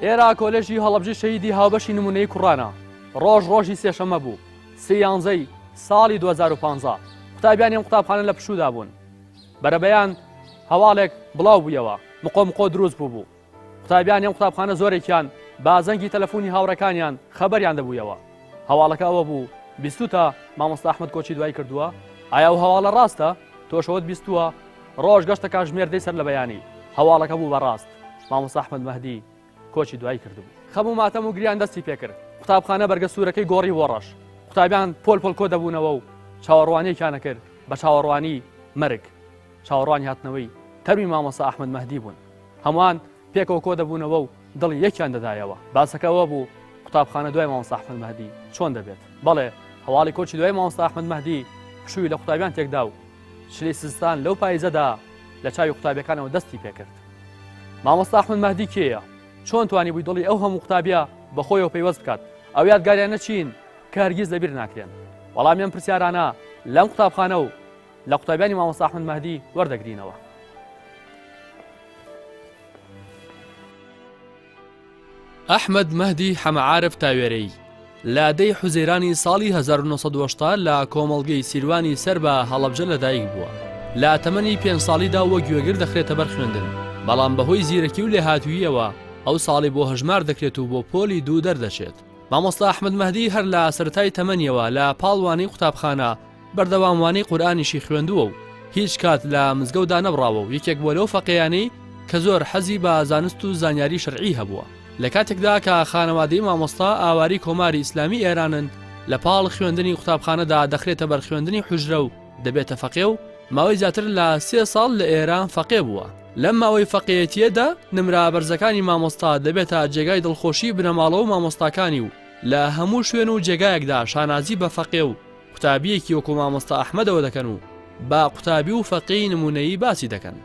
ئێرا کۆلێژی هەڵەبجە شەهیدی هاوبەشی نمونەی کوڕانە ڕۆژی سێشەممە بوو 3 ساڵی 2015 قوتابیانیان قوتابخانە لە پشوودا بوون بەرەبەیان هەواڵێک بڵاو بوویەوە مقۆ دروست بوو قوتابیانیان قوتابخانە زۆرێکیان بازەنگی تەلەفۆنی هاوڕەکانیان خەبەریان دەبوویەوە هەواڵەکە ئەوە بوو 20 تا مامۆستا ئەحمەد کۆچی دوای کردووە ئایا و هەواڵە ڕاستە تۆشەوەت 20وە ڕۆژ گەشتە کاتژمێردەی سەر لە بەیانی هەواڵەکە بوو بەڕاست مامۆستا ئەحمەد مەهدی کۆچی دوای کردبوو خەم و ماتەم و گریان دەستی پێکرد قوتابخانە بەرگە سوورەکەی گۆڕی وەڕەش قوتابیان پۆل کۆ دەبوونەوە و چاوەڕوانیەکیانە کرد بە چاوەڕوانی مەرگ چاوەڕوانی هاتنەوەی تەرمی مامۆستا ئەحمەد مەهدی بوون هەمووان پێکەوە کۆ دەبوونەوە و دڵی یەکیان دەدایەوە باسەکەەوە بوو قوتابخانە دوای مامۆستا ئەحمەد مەهدی چۆن دەبێت بەڵێ هەواڵی کۆچی دوای مامۆستا ئەحمەد مەهدی پشووی لە قوتابیان تێکدا و شلی سیستان لەو پاییزەدا لە چاوی قوتابیەکانەوە دەستی پێکرد مامۆستا ئەحمەد مەهدی کێیە چۆن توانی بووی دڵی ئەو هەموو قوتابیە بەخۆیەوە پەیوەست بکات ئەو یادگاریانە چین کە هەرگیز لەبیر ناکرێن وەڵامیان پرسیارانە لەم قوتابخانە و لە قوتابیانی مامۆستا ئەحمەد مەهدی وەردەگرینەوە ئەحمەد مەهدی حەمەعارف تاوێرەی لادەی حوزەیرانی ساڵی 1970 لە کۆمەڵگەی سیروانی سەر بە هەڵەبجە لەدایک بووە لە تەمەنی 5 ساڵیدا وە گوێگر دەخرێتە بەر خوێندن بەڵام بەهۆی زیرەکی و لێهاتوویەوە ئەو ساڵی بۆ هەژمار دەکرێت و بۆ پۆلی دوو دەردەچێت مامۆستا ئەحمەد مەهدی هەر لە سەرەتای تەمەنیەوە لە پاڵوانەی قوتابخانە بەردەواموانەی قورئانیشی خوێندووە و هیچ کات لە مزگەوتدا نەبڕاوە و یەکێک بۆ لەو فەقێیانەی کە زۆر حەزی بە زانست و زانیاری شەرعی هەبووە لە کاتێکدا کە خانەوادەی مامۆستا ئاواری کۆماری ئیسلامی ئێرانن لە پاڵ خوێندنی قوتابخانەدا دەخرێتە بەر خوێندنی حوژرە و دەبێتە فەقێ و ماوەی زیاتر لە 3 ساڵ لە ئێران فەقێ بووە لەم ماوەی فەقێیەتیەدا نمرا بەرزەکانی مامۆستا دەبێتە جێگای دڵخۆشی بنەماڵە و مامۆستاکانی و لە هەموو شوێن و جێگایەکدا شانازی بە فەقێ و قوتابیەکی وەکو مامۆستا ئەحمەدەوە دەکەن و با قوتابی و فەقێی نمونەیی باسی دەکەن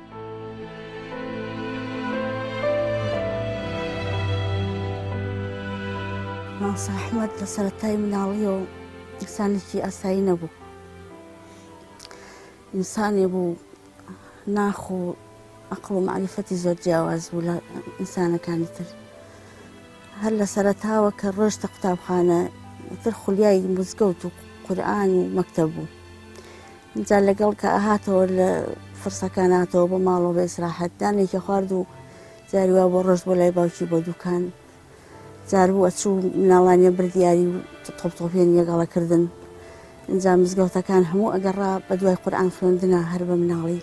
مامۆستا ئەحمەد لە سەرەتای مناڵیەوە ئینسانێکی ئاسایی نەبوو ئینسانێ بوو ناخ و عەقڵ و معریفەتی زۆر جیاواز بوو لە ئینسانەکانی تر هەر لە سەرەتاوە کە ڕۆیشتە قوتابخانە تر خولیای مزگەوت و قورئان و مەکتەب بوو اینجا لەگەڵ کە ئاهاتەوە لە فرسەکان هاتەوە بۆ ماڵەوە بە ئیسراحەت دانێکی خوارد و جاری وا بۆ ڕۆژ بۆ لای باوکی بۆ دوکان جار بوو ئەچوو مناڵانیە بردیاری و تۆپتۆپێن یەگەڵەکردن اینجا مزگەوتەکان هەموو ئەگەڕا بە دوای قورئان خوێندنە هەر بە مناڵی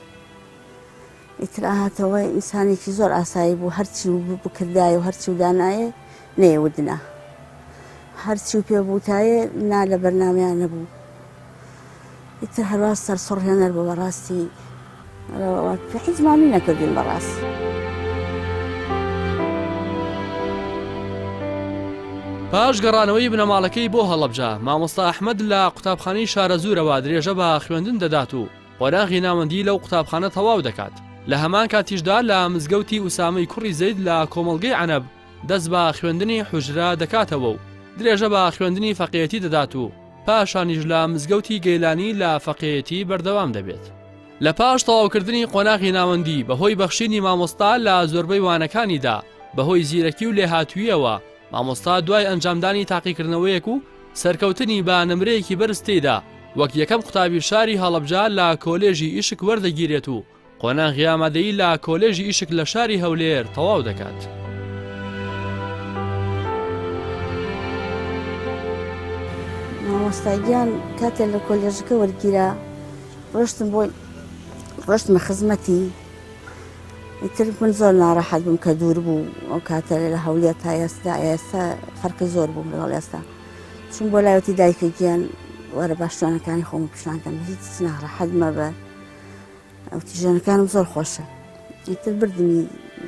ئیتر ئاهاتەوە ئینسانێکی زۆر ئاسایی بوو هەرچی و بکردایە و هەرچی و دانایە نەیەودنا هەرچی و پێبووتایە نا لە بەرنامەیان نەبوو ئیتر هەروە سەرسوڕهێنەر بوو بەڕاستی هیچ زمانی نەکردین بەڕاست پاش گەڕانەوەی بنەماڵەکەی بۆ هەڵەبجە مامۆستا ئەحمەد لە قوتابخانەی شارەزوورەوە درێژە بە خوێندن دەدات و قۆناغی ناوەندی لەو قوتابخانە تەواو دەکات لە هەمان کاتیشدا لە مزگەوتی ئوسامەی کوڕی زەید لە کۆمەڵگەی عەنەب دەست بە خوێندنی حوژرە دەکاتەوە و درێژە بە خوێندنی فەقێیەتی دەدات و پاشانیش لە مزگەوتی گەیلانی لە فەقێیەتی بەردەوام دەبێت لە پاش تەواوکردنی قۆناغی ناوەندی بەهۆی بەخشینی مامۆستا لە زۆربەی وانەکانیدا بەهۆی زیرەکی و لێهاتوویەوە مامۆستا دوای ئەنجامدانی تاقیکردنەوەیەک و سەرکەوتنی بە نمرەیەکی بەرز تێدا وەک یەکەم قوتابی شاری هەڵەبجە لە کۆلێژی ئیشک وەردەگیرێت و قۆناغی ئامادەیی لە کۆلێژی ئیشک لە شاری هەولێر تەواو دەکات مامۆستاگیان کاتێ لە کۆلێژەکە وەرگیرا ڕۆشتمە خزمەتی ئیتر من زۆر ناڕەحەت بووم کە دوور بوو ئەو کاتە لە هەولێر تا ئێستا فەرقی زۆر بووم لەگەڵ ئێستا چون بۆ لایەتی دایکەگیان وەرە باش شوێنەکانی خۆم پیشانکەم هیچ ناڕەحەت مەبە ئەوتی ژێنەکانم زۆر خۆشە ئیتر بردنی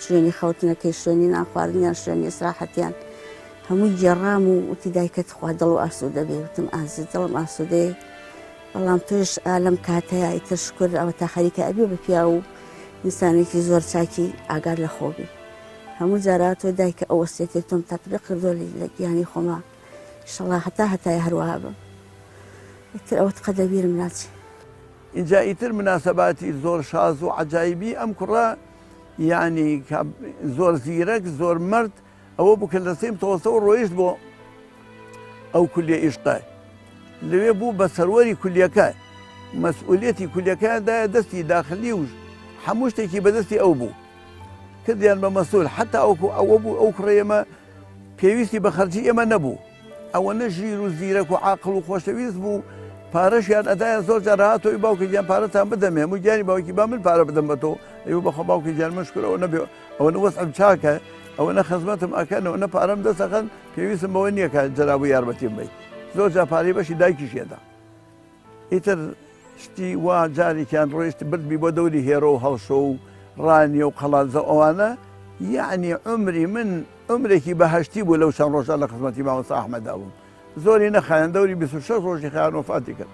شوێنی خەوتنەکەی شوێنی نانخواردنیان شوێنی ئیسراحەتیان هەمووی گێڕام و وتی دایکەت خوا دڵ و ئاسوودە بێ وتم ئازی دڵم ئاسوودەیە بەڵام تۆش ئالەم کاتەیە ئیتر شکر ئەوە تا خەریکە ئەبێ بە پیا و ئینسانێکی زۆر چاکی ئاگار لە خۆ بێ هەموو جارە تۆ دایکە ئەو وەسیەتەی تۆم تەطبیق کردۆ لە گیانی خۆما ئینشەڵڵا هەتای هەروەها بم ئیتر ئەوەت قەدە بیرم ناچێ اینجا ئیتر مناسەباتی زۆر شاز و عەجایبی ئەم کوڕە یعنی زۆر زیرەک زۆر مرد ئەوە بوو کە لە سێم تەوەسەوە ڕۆیشت بۆ ئەو کولیە ئیشقای لەوێ بوو بە سەروەری کولیەکە مەسئولێتی کولیەکەدایە دەستی داخلی وش هەموو شتێکی بەدەستی ئەو بوو کردیان بە مەسئول حتا ئەوە بوو ئەو کوڕێمە پێویستی بە خەرجی ئێمە نەبوو ئەوەنە ژیر و زیرەک و عاقڵ و خۆشەویست بوو پارەشیان ئەدایان زۆر جار هاتۆی باوکی گیان پارەتان بدەمێ هەموو گیانی باوکی با من پارە بدەم بە تۆ ئەوە بەخۆ باوکی گیان مشکورەوە نەبێ ئەوە وەسعم چاکە ئەوەنە خزمەتم ئەکەن ئەوەنە پارەم دەسەخەن پێویستم بەوە نییە کە جەرابوو یارمەتیم بی زۆر جا پارەی بەشی دایکیشێدا ئیتر شتی وا جارێکیان ڕۆیشت بردبی بۆ دەوری هێرە و هەڵشە و ڕانیە و قەڵانزە ئەوانە یعنی عمری من عمرێکی بەهەشتی بوو لەو چەند ڕۆژە لە خزمەتی مامۆستا ئەحمەدا بووم زۆری نەخایەن دەوری 26 ڕۆژی خایان وفاتی کرد.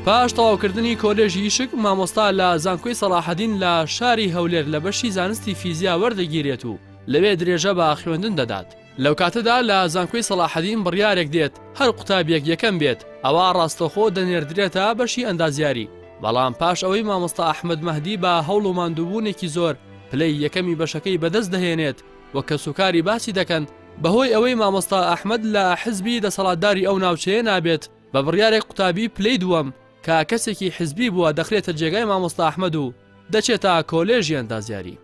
پاش تەواوکردنی کۆلێژی ئیشک مامۆستا لە زانکۆی سەلاحەدین لە شاری هەولێر لە بەشی زانستی فیزیا وەردەگیرێت و لەوێ درێژە بە خوێندن دەدات. لەو کاتەدا لە زانکۆی سەلاحەدین بڕیارێک دێت هەر قوتابیەک یەکەم بێت ئەوە ڕاستەخۆ دەنێردرێتە بەشی ئەندازیاری. بەڵام پاش ئەوەی مامۆستا ئەحمەد مەهدی بە هەوڵ و ماندووبوونێکی زۆر پلەی یەکەمی بەشەکەی بەدەست دەهێنێت وە کە سوکاری باسی دەکەن بەهۆی ئەوەی مامۆستا ئەحمەد لە حزبی دەسەڵاتداری ئەو ناوچەیە نابێت بە بڕیارێک قوتابی پلەی دووەم کە کەسێکی حزبی بووە دەخرێتە جێگای مامۆستا ئەحمەد و دەچێتە کۆلێژی ئەندازیاری.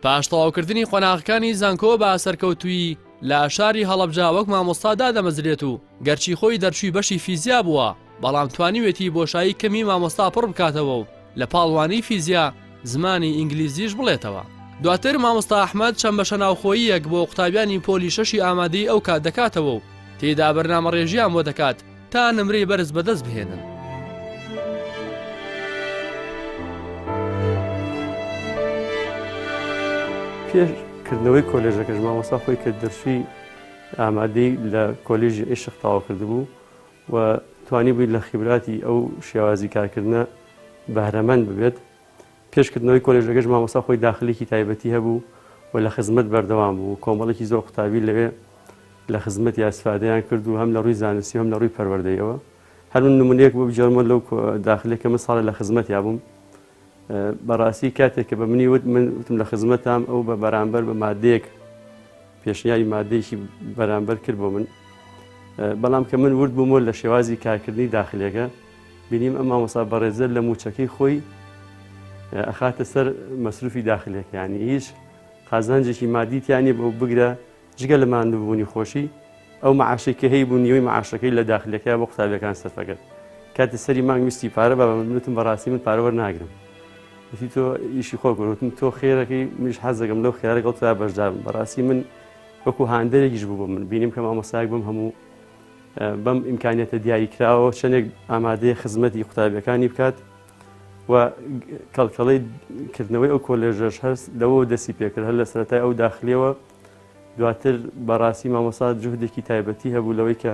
پاش تەواوکردنی قۆناغەکانی زانکۆ بە سەرکەوتووی لە شاری هەڵەبجا وەک مامۆستا دادەمەزرێت و گەرچی خۆی دەرچووی بەشی فیزیا بووە بەڵام توانیوێتی بۆشایی کەمی مامۆستا پڕ بکاتەوە و لە پاڵوانی فیزیا زمانی ئینگلیزیش بڵێتەوە. دواتر مامۆستا ئەحمەد چەند بەشە ناوخۆییەک بۆ قوتابیانی پۆلی شەشی ئامادەی ئەو کات دەکاتەوە و تێدا بەرنامەڕێژیان بۆ دەکات تا نمرەی بەرز بەدەست بهێنن. پێشکردنەوەی کۆلێژەکەش مامۆستا خۆی کە دەرچووی ئامادەی لە کۆلێژی ئیشق تەواو کردبوو و توانی بووی لە خیبراتی ئەو شێوازی کارکردنە بەهرەمەند ببێت. پێشکردنەوەی کۆلێژەکەش مامۆستا خۆی داخلێکی تایبەتی هەبوو و لە خزمەت بەردەوام بوو کۆمەڵێکی زۆر قوتابی لەوێ لە خزمەتی ئاستفادەیان کرد و هەم لە ڕووی زانستی هەم لە ڕووی پەروەردەیەوە. هەر من نمونەیەک بۆ بجێڕمە لەو داخلێکە من ساڵە لە خزمەتیا بووم بەڕاستی کاتێک کە بە منی من وتم لە خزمەتام ئەو بە بەرامبەر بە مادەیەک پێشنیاری مادەیەکی بەرامبەر کرد بۆ من بەڵام کە من ورد بوومەوە لە شێوازی کارکردنی داخلەکە بینیم ئەم مامۆستا بەڕێزە لە موچەکەی خۆی ئەخاتە سەر مەسروفی داخلێک یعنی هیچ قازانجێکی مادیتیانی بۆ بگرە جگە لە ماندووبوونی خۆشی ئەو معاشەی کە هەیە بوو نیوەی معاشەکەی لە داخلەکە بۆ قوتابیەکان سەرفەکرد کاتە سەری مانگ ویستی پارە بە منوتم بەڕاستی من پارە وەرناگرم وتی تۆ ئیشی خۆ گوتم تۆ خێرەکەی منیش حەز دەکەم لەو خێرە لەگەڵ تۆ بەشدارم بەڕاستی من وەکو هاندەرێکیش بوو بۆ من بینیم کە مامۆستایەک بم هەموو بەم ئیمکانیەتە دیاری کراوە چەندێک ئامادەی خزمەتی قوتابیەکانی بکات و کەڵکەڵەی کردنەوەی ئەو کۆلێژەش هەست لەوە دەستی پێکرد هەر لە سەرەتای ئەو داخلیەوە دواتر بەڕاستی مامۆستا جوهدێکی تایبەتی هەبوو لەوەی کە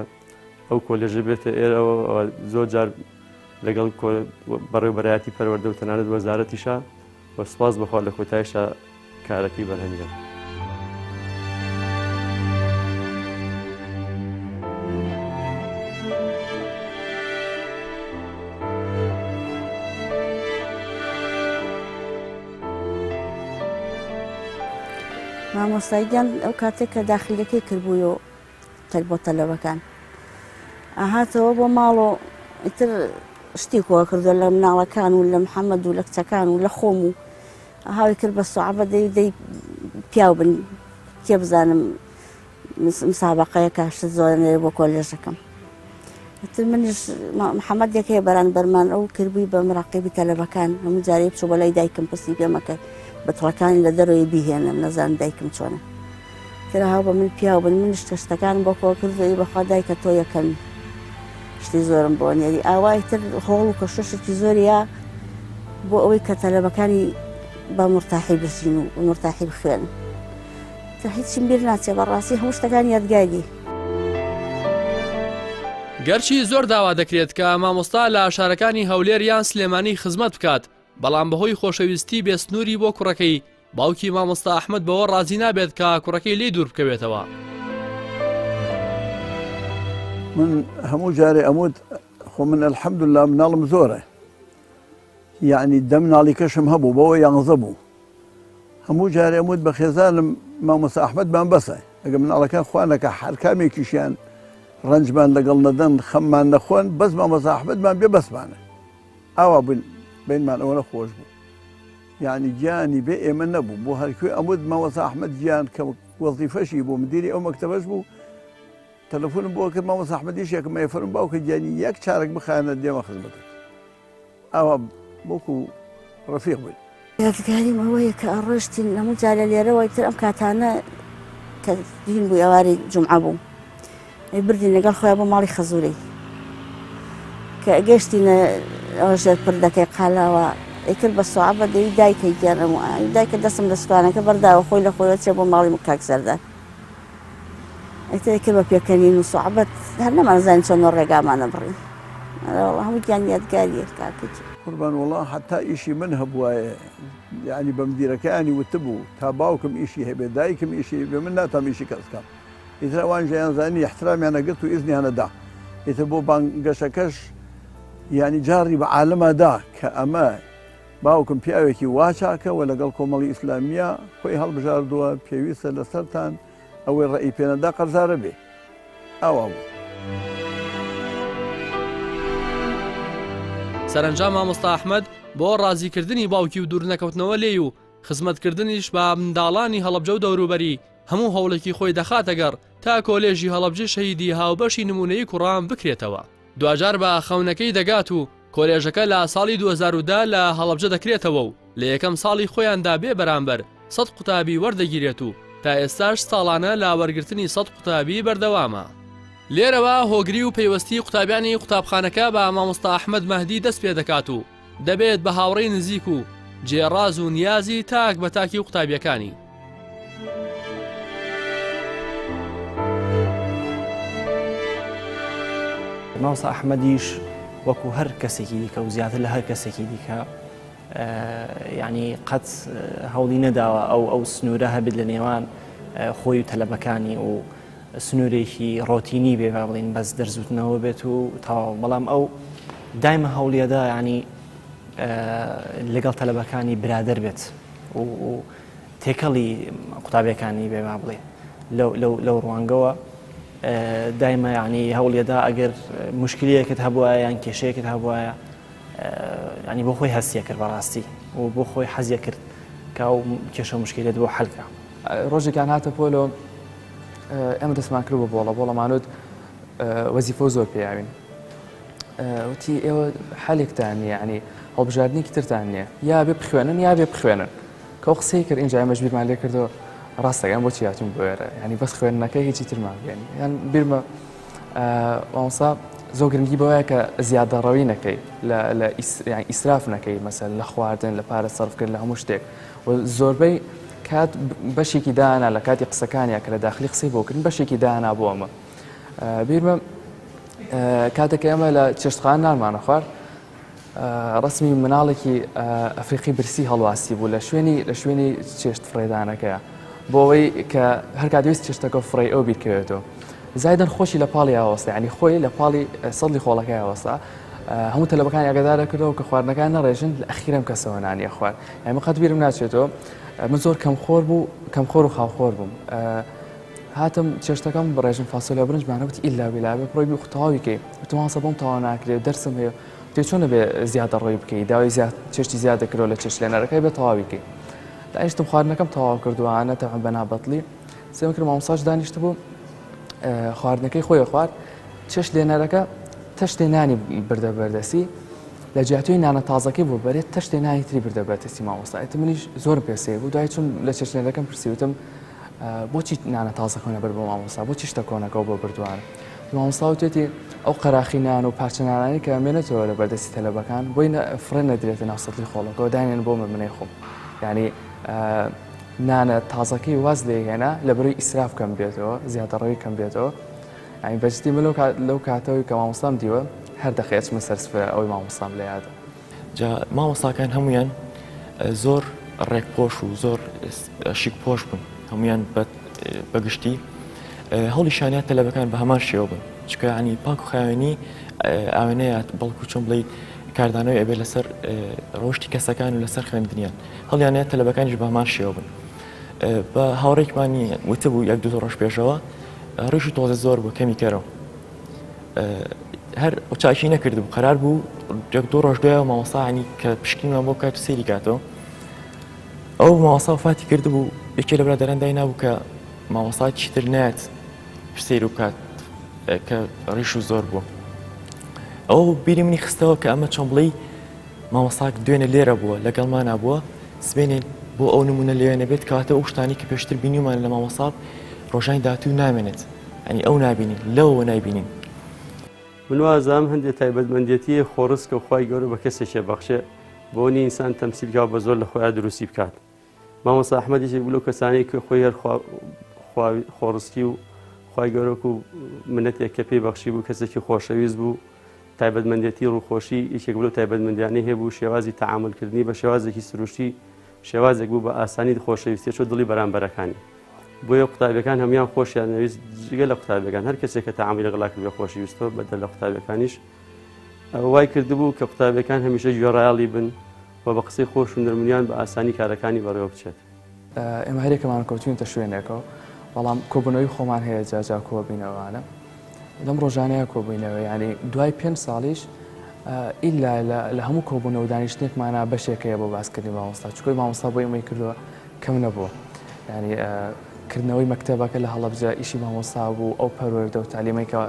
ئەو کۆلێژە بێتە ئێرەوە زۆر جار لەگەڵ بەڕێوەبەرایەتی پەروەردە و تەنانەت وەزارەتیشە و سوپاس بەخوا لە کۆتاییشە کارەکەی بەرهەمهێنا. مامۆستاییان ئەو کاتێک کە داخلەکەی کردبووی و تەک بۆ تەلەبەکان ئاهاتەوە بۆ ماڵ و ئیتر شتی کۆ کردو لە مناڵەکان و لە محەممەد و لە کچەکان و لە خۆم و هاوی کرد بە سوعبە دەی پیاو بن کێ بزانم مسابقەیە کاشت زۆرێ بۆ کۆلێژەکەم ئیتر منیش محەممەد یەکەیە بەران بەرمان ئەو کردبووی بە مراقیبی تەلەبەکان هەموو جارێ بچوو بە لای دایکم پرسی پێمەکەی بەتڵەکانی لە دەرەوەی بیهێنم نەزان دایکم چۆنە ترە هاو بە من پیاو بن منیش تەشتەکانم بۆ کۆ کردوی بەخوا دایکە تۆ یەکەم شتی زۆرم بۆ نێری ئاوای تر هۆڵ و کەشتێکی زۆریە بۆ ئەوەی کە تەلەبەکانی بە مرتاحی بژین و مرتاحی بخوێن تا هیچیم بیر ناچێ بەڕاستی هەموو شتەکان یادگاری. گەرچی زۆر داوا دەکرێت کە مامۆستا لە شارەکانی هەولێر یان سلێمانی خزمەت بکات بەڵام بەهۆی خۆشەویستی بێسنووری بۆ کوڕەکەی باوکی مامۆستا ئەحمەد بەوە ڕازی نابێت کە کوڕەکەی لێی دوور بکەوێتەوە. من هەموو جارێ ئەموت خۆ من الحەمدوللا مناڵم زۆرە یعنی دەم ناڵی کەشم هەبوو بەوە یانزە بوو هەموو جارێ ئەموت بە خێزانم مامۆستا ئەحمەدمان بەسە ئەگە مناڵەکان خوانەکە هەر کامێکیشیان ڕەنجمان لەگەڵ نەدەن خەممان نەخۆن بەس مامۆستا ئەحمەدمان بێ بەسمانە ئاوا بوون بینمان ئەوە خۆش بوو یعنی گیانی بێ ئێمە نەبوو بۆ هەرکوێ ئەموت مامۆستا ئەحمەد گیان کە وەزیفەشی بۆ مدیری ئەو مەکتەبەش بوو تەلەفۆنم بۆ کرد مامۆستا ئەحمەدیشێکم مەیفەرم باوکە گیانی یەک چارەک بخایەنە دێمە خزمەتت ئاوا بۆکو ڕەفیق بووین یادگاریم ئەوەیە کە ئەڕۆشتین هەموو جارە لێرەوەی تر ئەم کاتانە کە دین بوو ئەواری جومعە بوو بردین لەگەڵ خۆیان بۆ ماڵی خەزوورەی کە گەشتینە ئەوەشێت پر دەکەی قالاوە ئەیکرد بە سوعەبە دەوی دایکەی گێڕم دایکە دەستم لە سوکانەکە بەرداوە خۆی لە خۆیەوە چێ بۆ ماڵی کاک زەردار ئەیتر بە پێکەنین و سوعەبەت هەر نەمانزانین چۆن ڕێگامانە بڕین هەموو گیان یادگاریە کاکەی قوربان وڵا حتا ئیشی من هەبووە یعنی بە مدیرەکانی وتبوو تا باوکم ئیشی هەبێ دایکم ئیشی بێ من ناتام ئیشی کەس بکەم ئیتر ئەوان ژیانزانی احترامیان ئەگرت و ئیزنیانەدا ئیتر بۆ بانگەشەکەش یعنی جاری بە عالەمەدا کە ئەمە باوکم پیاوێکی واچاکەوە لەگەڵ کۆمەڵی ئیسلامیە خۆی هەڵبژاردووە پێویستە لەسەرتان ئەوەی ڕێی پێنەدا قەرزارە بێ ئاوا بوو سەرنجام مامۆستا ئەحمەد بۆ ڕازیکردنی باوکی و دوور نەکەوتنەوە لێی و خزمەتکردنیش بە منداڵانی هەڵەبجە و دەوروبەری هەموو هەوڵێکی خۆی دەخاتەگەر تا کۆلێژی هەڵەبجە شەیدی هاوبەشی نمونەی کوڕان بکرێتەوە دوجار بە خەونەکەی دەگات و کۆلێژەکە لە ساڵی 2010 لە هەڵەبجە دەکرێتەوە و لە یەکەم ساڵی خۆیاندا بێ بەرامبەر 100 قوتابی وەردەگیرێت و تا ئێستاش ساڵانە لا وەرگرتنی 100 قوتابی بەردەوامە لێرەوە هۆگری و پەیوەستی قوتابیانی قوتابخانەکە بە مامۆستا ئەحمەد مەهدی دەست پێ دەکات و دەبێت بە هاوڕێی نزیک و جێڕاز و نیازی تاک بە تاکی قوتابیەکانی مامۆستا ئەحمەدیش وەکو هەر کەسێکی دیکە و زیاتر لە هەر کەسێکی دیکە یعنی قەت هەوڵی نەداوە ئەو سنوورە هەبێت لە نێوان خۆی و تەلەبەکانی و سنوورێکی ڕۆتینی بێ بڵین بەس دەرزوتنەوە بێت و تاواو بەڵام ئەو دایمە هەوڵیەدا ینی لەگەڵ تەلەبەکانی برادەر بێت و تێکەڵی قوتابیەکانی بێ بڵێ لەو ڕوانگەوە دایمە ینی هەوڵیەدا ئەگەر مشکلەیەکت هەبووە یان کێشەیەکت هەبووە ینی بۆ خۆی هەستیە کرد بەڕاستی و بۆ خۆی حەزیە کرد کە ئەو کێشە مشکلێت بۆ حەلکە ڕۆژێکیان هاتە پۆلۆ ئەمە دەستمان کرد بە بۆڵەمانوت وەزیفە زۆر پێیاوین وتی ئێوە حالێکتان نیە ینی هەڵبژاردنێکی ترتان نییە یا بێ بخوێنن یا بێ بخوێنن کە ئەو قسەی کرد ئینجا ئێمەش بیرمان لێ کردەوە ڕاستەکەم بۆچی هاتوون بۆ ئێرە ینی بەس خوێندنەکە هیچی ترمان بێنی یان بیرمە ئەوسا زۆر گرنگی بەوەیە کە زیادەڕەوی نەکەی لە ئیسراف نەکەی مەسەل لە خواردن لە پارە سەرفکرد لە هەموو شتێک و زۆربەی کات بەشێکی دانا لە کاتی قسەکانیە کە لە داخلی قسەی بۆکردن بەشێکی دانا بۆ ئەمە بیرمە کاتێک ئێمە لە چێشتخان نانمانە خوارد ڕسمی مناڵێکی ئەفریقی برسی هەڵواسی بوو لە شوێنی چێشت فڕێدانەکەیە بۆ ئەوەی کە هەر کاتویست چێشتەکە فڕێ ئەو بیرکەوێتەوە زایدەن خۆشی لە پاڵی ئاوەستا ینی خۆی لە پاڵی سەدڵی خۆڵەکەی ئاوەستا هەموو تەلەبەکانی ئاگادارە کردەوە کە خواردنەکان نەڕێژن لە ئەخیرەم کەسەوە نانیە خوارد ئەمە قەت بیرم ناچێتەوە من زۆر کەمخۆر و خاوخۆر بووم هاتم چێشتەکەم بڕێژم فاسۆلیا برنجمانەوتی ئیلا بیلابێ پڕۆی تەواویکەی تۆماسە بۆم تەواو ناکرێت دەرسم هەیە تێ چۆنە بێ زیادە ڕۆی بکەی داوای چێشتی زیادە کردەوە لە چێشت لێنەرەکەی بێ تەواویکەی دانیشتم خواردنەکەم تەواو کردووانە تەعەن بەنابەتڵی سێمە کرد مامۆستاش دانیشت بوو خواردنەکەی خۆی خوارد چێشت لێنەرەکە تەشتێ نانی بردە بەردەسی لە جیاتوی نانە تازەکەی بۆ بەرێت تەشتێ نانی تری بردە بەردەسی مامۆستا منیش زۆر پێسێ بوو دوای چون لە چێشت لێنەرەکەم پرسیوتم بۆچی نانە تازەکەونە بەر بۆ مامۆستا بۆچی شتە کۆنەکەەوە بۆ بردووانە مامۆستا وتێتی ئەو قەراخی نان و پارچەنانانی کە مێنێتەوە لە بەردەستی تەلەبەکان بۆی فڕێن نەدرێتە ناو سەدڵی خۆڵەکەەوە داینێن بۆ منەی خۆم ینی نانە تازەکەی واز لێهێنا لە بەروی ئیسراف کەم بێتەوە زیادەڕەوی کەم بێتەوە ئەین بەجدی من لەو کاتەوەی کە مامۆستام دیوە هەر دەخێچمە سەرسفە ئەوەی مامۆستام لە یادە جا مامۆستاکان هەمویان زۆر ڕێکپۆش و زۆر شیک پۆش بوون هەمویان بەگشتی هەڵیشانیات تەلەبەکان بە هەمان شێوە بن چکە ینی پاک و خاوێنی ئاوێنەیە بەڵکو چۆن بڵیت کاردانەوەی ئەبێ لەسەر ڕۆشتی کەسەکان و لەسەر خوێندنیان هەڵیانەیە تەلەبەکانیش بە هەمان شێوە بن. بە هاوڕێکمانی وتبوو یەک دو ڕۆژ پێشەوە ڕیش و تۆزە زۆر بوو کەمی کەرەوە هەر چاکی نەکردبوو قەرار بوو یەک دو ڕۆژ دوایەوە مامۆستاعنی کە پشکنیان بۆ کات و سەیری کاتەوە ئەو مامۆستا وفاتی کردبوو یەکێ لە برادەرەندای نابوو کە مامۆستا چیتر نایەت سەیر و کات کە ڕیش و زۆر بوو ئەو بیری منی خستەوە کە ئەمە چۆن بڵێ مامۆستاک دوێنێ لێرە بووە لەگەڵمان نبووە سبێنێن بۆ ئەو نمونە لێوێنە بێت کاتە ئەو شتانی کە پێشتر بینیمان لە مامۆستا ڕۆژانی داهاتوو نامێنێت ئەنی ئەو نابینین لەوەوە نایبینین. من وازام هەندێک تایبەتمەندێتی خۆڕست کە خی گەورە بە کەسێکێ بەخشێ بۆنی ئینسان تەمسیلکا بە زۆر لە خۆیان دروستی بکات. مامۆستا ئەحمەدیشێک بوو لەو کەسانەی کە خۆی هەر خۆڕستی و خی گەورەک و منەتێک کە پێی بەخشی بوو کەسێکی خۆشەویست بوو تایبەتمەندێتی ڕووخۆشی یەکێک بلو تایبەتمەندیانەی هەبوو شێوازی تەعاملکردنی بە شێوازێکی سروشتی شێوازێک بوو بە ئاسانی خۆشەویستی چۆ دڵی بەرامبەرەکانی بۆیە قوتابیەکان هەمیان خۆشیان نەویست جگە لە قوتابیەکان هەر کەسێک کە تەعامیلی غڵاکرد بە خۆشەویستەوە بەدەل لە قوتابیەکانیش وای کردبوو کە قوتابیەکان هەمیشە گوێڕایاڵی بن و بە قسەی خۆش و نەرمونیان بە ئاسانی کارەکانی بەڕێوە بچێت. ئێمە هەرێکەمان کەوتوینتە شوێنێکەوە بەڵام کۆبوونەوەی خۆمان هەیە جاجا کۆبینەوەوانە لەم ڕۆژانەیە کۆبووینەوە ینی دوای 5 ساڵیش ئیلا لە هەموو کۆبوونەوە و دانیشتێکمانە بەشێکەیە بۆ باسکردنی مامۆستا چکۆی مامۆستا بۆ ئێمەی کردووە کەم نەبووە ینی کردنەوەی مەکتەبەکە لە هەڵەبجە ئیشی مامۆستا بوو ئەو پەروەردە و تعلیمێکە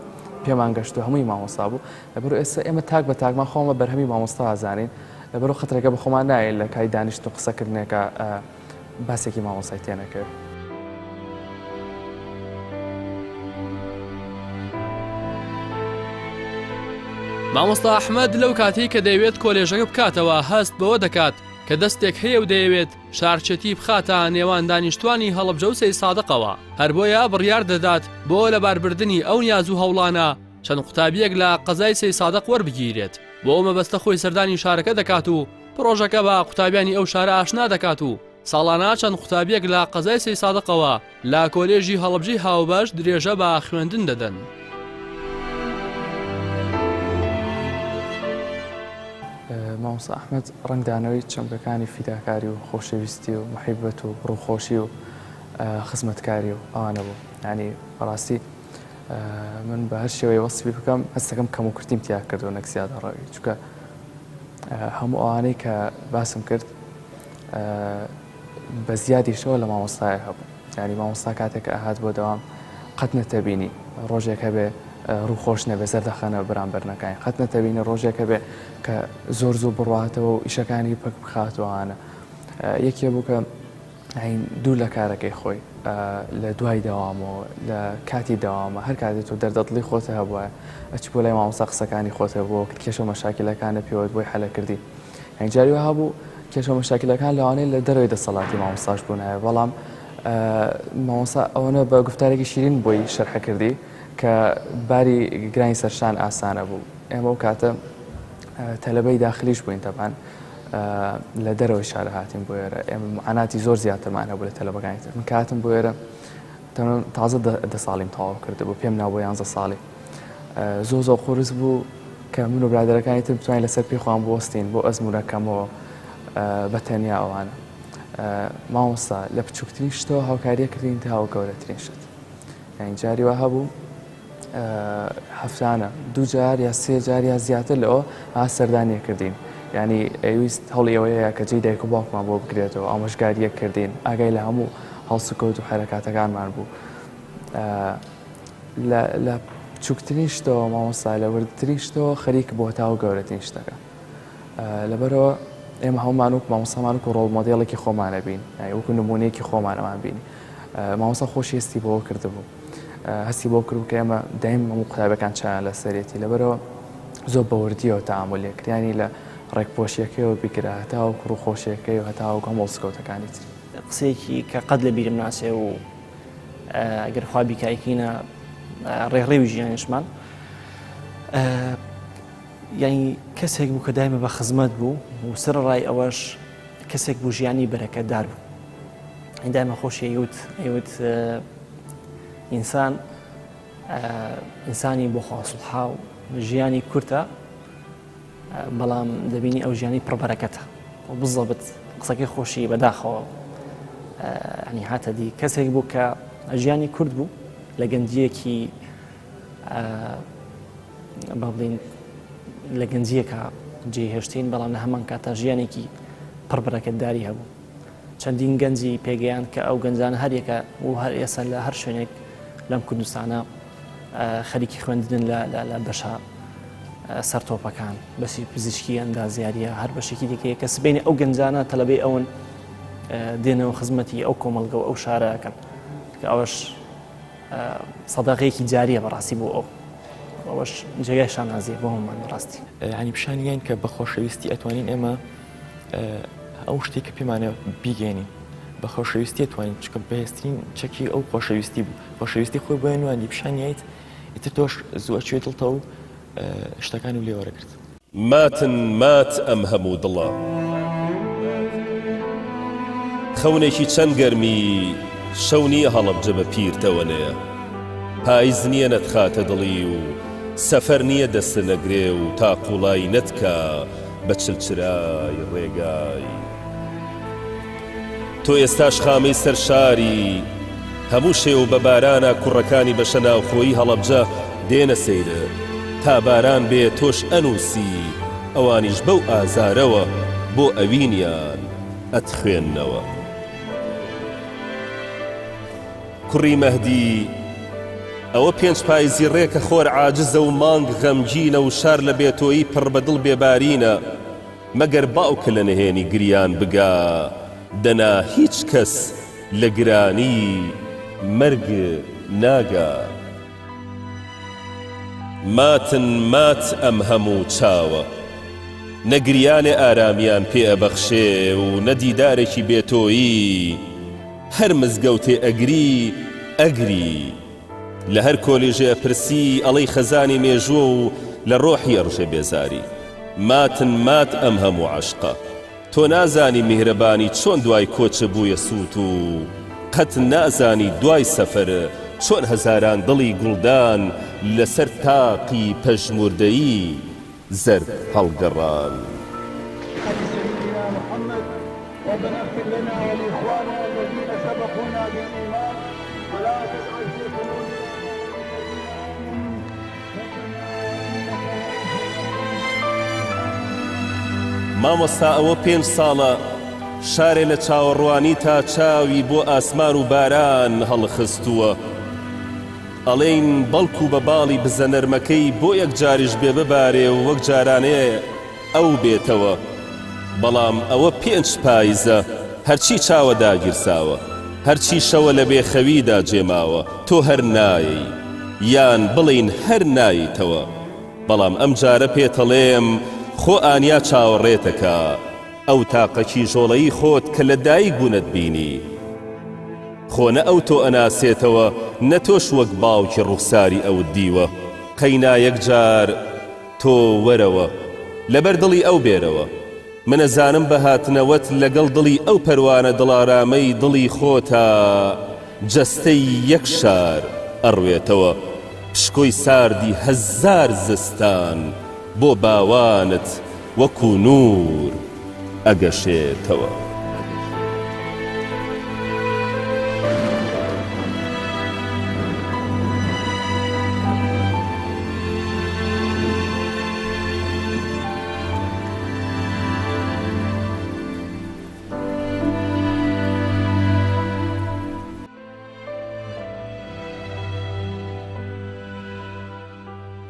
پێمان گەشت و هەمووی مامۆستا بوو لەبەرو ئێستا ئێمە تاک بە تاکمان خۆمە بەرهەمی مامۆستا ئازانین لەبەرو خەترەکە بە خۆمان نایە لە کای دانیشت و قسەکردنێکە باسێکی مامۆستای تێنەکرد. مامۆستا ئەحمەد لەو کاتی کە دەیەوێت کۆلێژەکە بکاتەوە هەست بەوە دەکات کە دەستێک هەیە و دەیەوێت شارچەتی بخاتە نێوان دانیشتوانی هەڵەبجە و سەی سادقەوە هەر بۆیە بڕیار دەدات بۆ لەباربردننی ئەو نیاز و هەوڵانە چەند قوتابیەک لە قەزای سەی سادق وەربگیرێت بۆ ئەو مەبەستە خۆی سەردانی شارەکە دەکات و پرۆژەکە بە قوتابیانی ئەو شارە ئاشنا دەکات و ساڵانە چەند قوتابیەک لە قەزای سەی سادقەوە لە کۆلێژی هەڵەبجەی هاوبەش درێژە بە خوێندن دەدەن. مامۆستا ئەحمەد ڕنگدانەوەی چەمکەکانی فیداکاری و خۆشەویستی و محیبەت و ڕووخۆشی و خزمەتکاری و ئەوانە بوو ینی بەڕاستی من بە هەر شێوەیە وەسفی بکەم هەستەکەم کەم و کورتیم تیا کردەوە نەک زیادە ڕەوی چونکە هەموو ئەوانەی کە باسم کرد بە زیادیشەوە لە مامۆستایە هەبوو ینی مامۆستا کاتێک ئاهات بۆ دەوام قەت نەتەبینی ڕۆژێک هەبێ ڕووخۆش نەبێ زەردەخەنە بەرامبەرنەکانی قەت نەتەبینە ڕۆژێکە بێ کە زۆر زوو بڕاتەوە و ئیشەکانی پک بخاتوانە یەکێ بوو کە دوور لە کارەکەی خۆی لە دوای داوامەوە لە کاتی داوامە هەر کاتێت و دەردەدڵی خۆتە هەبووە ئەچ بۆ لای مامۆستا قسەکانی خۆتە بۆ کێشە مەشاکلەکانە پێوت بۆی حەلە کردی هەنجاریوە هەبوو کێشە مەشاکلەکان لەوانەیە لە دەروی دەسەڵاتی مامۆستاش بوونایە بەڵام مامۆستا ئەوەنە بە گفتارێکی شیرین بۆی شەرحە کردی کە باری گرانی سەرشان ئاسانە بوو ئێمە و کاتە تەلەبەی داخلیش بووین تەبان لە دەرەوەی شارە هاتین بۆ ئێرە ئێمە معاناتی زۆر زیاترمان هەبوو لە تەلەبەکانی تر من کاتم بۆ ئێرە تازە 10 ساڵیم تەواو کرده بوو پێم ناوە 11 ساڵی زۆر قورس بوو کە من و برادەرەکانی تر بتوانین لەسەر پێخوان بوەستین بۆ ئەزمونەکەمەوە بە تەنیا ئەوانە مامۆستا لە بچووکترین شتەوە هاوکاریە کردین تا هەو گەورەترین شت یعنی جاریوە هەبوو هەفتانە 2 جار یا 3 جار یا زیاتر لەوە سەردانیە کردین ینی ئەویست هەڵی ئەوەیە کە جێی دایک و باوکمان بۆ بگرێتەوە ئامۆژگاریە کردین ئاگای لە هەموو هەڵسوکەوت و حرەکاتەکانمان بوو لە بچووکترین شتەوە مامۆستا لە وردترین شتەوە خەریک بۆ تاو گەورەترین شتەکە لەبەرەوە ئێمە هەمومان وەک مامۆستامان و ڕۆڵ مۆدێڵێکی خۆمانە بین وەکو نمونەیەکی خۆمانەمان بینی مامۆستا خۆشی هەستی بۆ کردبوو هەستی بۆ کرد کە ئێمە دایم هەموو قوتابەکان چیان لە سەرێتی لەبەرەوە زۆر بەوردیەوە تەعاملێکریانی لە ڕێکپۆشیەکەیەوە بیکرا هەتا و ڕووخۆشیەکەی و هەتا و هەموو سکەوتەکانی تر قسەیەکی کە قەت لە بیرم ناسێ و ئەگەر خوا بیکایکینە ڕێڕێوی ژیانیشمان یعنی کەسێک بوو کە دایمە بە خزمەت بوو و سەر ڕای ئەوەش کەسێک بوو ژیانی بەرەکەتدار بوو دایمە خۆشی ئەیوت ئینسانی بۆ خواسڵحا و ژیانی کورتە بەڵام دەبینی ئەو ژیانی پڕبەرەکەتە و بزەبت قسەکەی خۆشی بەداخەوە ینی هاتە دی کەسێک بوو کە ژیانی کورد بوو لە گەنجیەکی با بڵین لە گەنجیەکە جێهێشتین بەڵام لە هەمان کاتە ژیانێکی پڕبەرەکەتداری هەبوو چەندین گەنجی پێگەیان کە ئەو گەنجانە هەریەکە و هەر ئێستا لە هەر شوێنێک لەم کوردستانە خەریکی خوێندن لە بەشە سەرتۆپەکان بەشی پزیشکی ئەندازیاریە هەر بەشێکی دیکەیە کە سبینی ئەو گەنجانە تەلەبەی ئەوەن دێنەوە خزمەتی ئەو کۆمەڵگە و ئەو شارەکەن کە ئەوەش سەداقەیەکی جاریە بەڕاستی بۆ ئەوەش جێگای شانازیە بۆ هەمومان بەڕاستی ینی پیشانیان کە بە خۆشەویستی ئەتوانین ئێمە ئەو شتێک کە پێمانە بیگەێنین بە خۆشەویستی ئەتوانین چکە بەهێسترین چەکی ئەو خۆشەویستی بوو خۆشەویستی خۆی بۆیانوانی پیشانیایت ئیتر تۆش زوو ئەچێت دڵتە و شتەکان و لێوەرەگرت ماتن مات ئەم هەموو دڵە خەونێکی چەند گەرمی شەونی هەڵەبجە بە پیرتەوەنەیە پاییز نییە نەتخاتە دڵی و سەفەر نییە دەستە نەگرێ و تا قوڵای نەتکە بە چلچرای ڕێگای تۆ ئێستاش خامەی سەرشاری هەموو شێو بە بارانە کوڕەکانی بەشە ناوخۆیی هەڵەبجە دێنە سەیرە تا باران بێ تۆش ئەنووسی ئەوانیش بەو ئازارەوە بۆ ئەوینیان ئەتخوێننەوە کوڕی مەهدی ئەوە پێنج پاییزی ڕێکە خۆر عاجزە و مانگ غەمگینە و شار لە بێتۆیی پڕ بەدڵ بێبارینە مەگەر باوکە لە نهێنی گریان بگا دەنا هیچ کەس لە گرانی مەرگ ناگا ماتن مات ئەم هەموو چاوە نەگریانێ ئارامیان پێ ئەبەخشێ و نەدیدارێکی بێتۆیی هەر مزگەوتێ ئەگری ئەگری لە هەر کۆلیژێ پرسی ئەڵەی خەزانی مێژووە و لە ڕۆحی ئەڕژێ بێزاری ماتن مات ئەم هەموو عەشقە تۆ نازانی میهرەبانی چۆن دوای کۆچە بوویە سووت و قەت نازانی دوای سەفەر چۆن هەزاران دڵی گوڵدان لەسەر تاقی پەژموردەیی زەرب هەڵگەڕان ربنا اغفر لنا ولإخواننا الذين سبقونا بالإيمان ولا تجعل في قلوبنا مامۆستا ئەوە 5 ساڵە شارێ لە چاوەڕوانی تا چاوی بۆ ئاسمان و باران هەڵخستووە ئەڵێن بەڵکو بە باڵی بزە نەرمەکەی بۆ یەک جاریش بێ ببارێ و وەک جارانەیە ئەو بێتەوە بەڵام ئەوە 5 پاییزە هەرچی چاوە داگیرساوە هەرچی شەوە لە بێخەویدا جێماوە تۆ هەر نایی یان بڵین هەر ناییتەوە بەڵام ئەم جارە پێتەڵێم خۆ ئانیا چاوەڕێتەکە ئەو تاقەکی ژۆڵەیی خۆت کە لە دایک بوونت بینی خۆنە ئەو تۆ ئەناسێتەوە نە تۆش وەک باوکی ڕوخساری ئەوت دیوە قەینا یەکجار تۆ وەرەوە لەبەر دڵی ئەو بێرەوە منەزانم بە هاتنەوەت لەگەڵ دڵی ئەو پەروانە دڵارامەی دڵی خۆتە جەستەی یەک شار ئەڕوێتەوە پشکۆی ساردی هەزار زستان بۆ باوانت وەکو نور ئەگەشێتەوە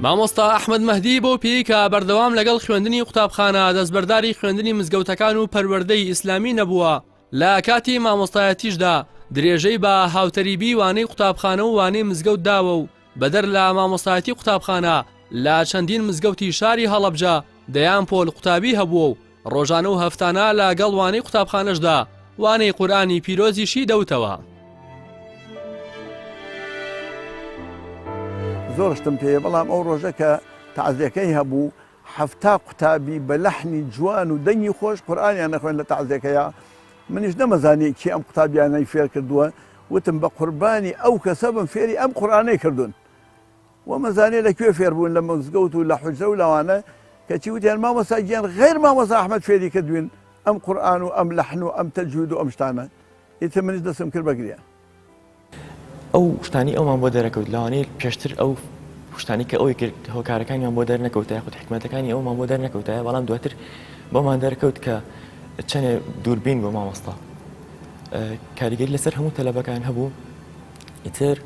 مامۆستا ئەحمەد مەهدی بۆ پێی کە بەردەوام لەگەڵ خوێندنی قوتابخانە دەستبەرداری خوێندنی مزگەوتەکان و پەروەردەی ئیسلامی نەبووە لە کاتی مامۆستایەتیشدا درێژەی بە هاوتەریبی وانەی قوتابخانە و وانەی مزگەوت داوە و بەدەر لە مامۆستایەتی قوتابخانە لە چەندین مزگەوتی شاری هەڵەبجە دەیان پۆل قوتابی هەبووە و ڕۆژانە و هەفتانە لەگەڵ وانەی قوتابخانەشدا وانەی قورئانی پیرۆزیشی دەوتەوە زۆرشتم پێ بەڵام ئەو ڕۆژە کە تەعزیەکەی هەبوو 7 قوتابی بە لەحنی جوان و دەنگی خۆش قورئانیان نەخوێن لە تەعزیەکەیە منیش نەمەزانی کێ ئەم قوتابیانەی فێر کردووە وتم بە قوربانی ئەو کەسە بم فێری ئەم قورئانەی کردوون ومەزانێ لەکوێ فێر بوون لە مزگەوت و لە حوجرە و لەوانە کەچی وتیان مامۆستا گیان غێر مامۆستا ئەحمەد فێری کردوین ئەم قورئان و ئەم لەحن و ئەم تەجوید و ئەم شتانە ئیتر منیش دەستم کرد بەگریان. ئەو شتانی ئەومان بۆ دەرەکەوت لەوانەیە پێشتر ئەو شتانی کە ئەوی کرد هۆکارەکانیان بۆ دەرنەکەوتە یاخود حکومەتەکانی ئەومان بۆ دەرنەکەوتایە بەڵام دواتر بۆمان دەرەکەوت کە چەنێ دووربین بۆ مامۆستا کاریگەری لەسەر هەموو تەلەبەکان هەبوو ئیتر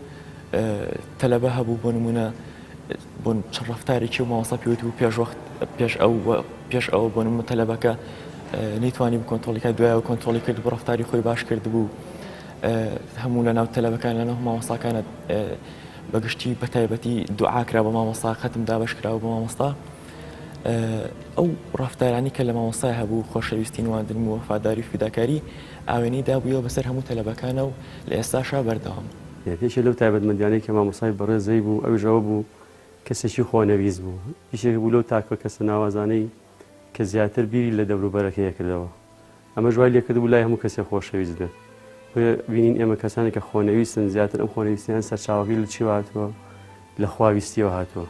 تەلەبە هەبوو بۆ نمونە بۆ چەند ڕەفتارێکی و مامۆستا پێوت بوو پێش ئەوە بۆ نمونە تەلەبەکە نەیتوانی کۆنتڕۆلیکە دوایەوە کۆنتڕۆلی کرد بۆ ڕەفتاری خۆی باش کرد بوو هەموو لە ناو تەلەبەکان لە ناو مامۆستاکانە بەگشتی بە تایبەتی دوعاکرا بە مامۆستا ختم دابش کراوە بە مامۆستا ئەو ڕەفتارانی کە لە مامۆستای هەبوو خۆشەویستی نواندن و وەفاداری و فیداکاری ئاوێنەی دابوویەوە بەسەر هەموو تەلەبەکانە و لە ئێستاشا بەردەوام پێشە لەو تایبەتمەندیانەی کە مامۆستای بەڕێزەی بوو ئەوژەوە بوو کەسێکی خۆنەویست بوو پیشێک بوو لەو تاکە کەسە ناوازانەی کە زیاتر بیری لە دەوروبەرەکەیە کردەوە ئەمە ژوای لێکرد بوو لای هەموو کەسێک خۆشەویست بێت بینین ئێمە کەسانی کە خۆنەویستن زیاتر ئەم خۆنەویستیان سەرچاوەکەی لە چی هاتووە لە خواویستیەوە هاتووە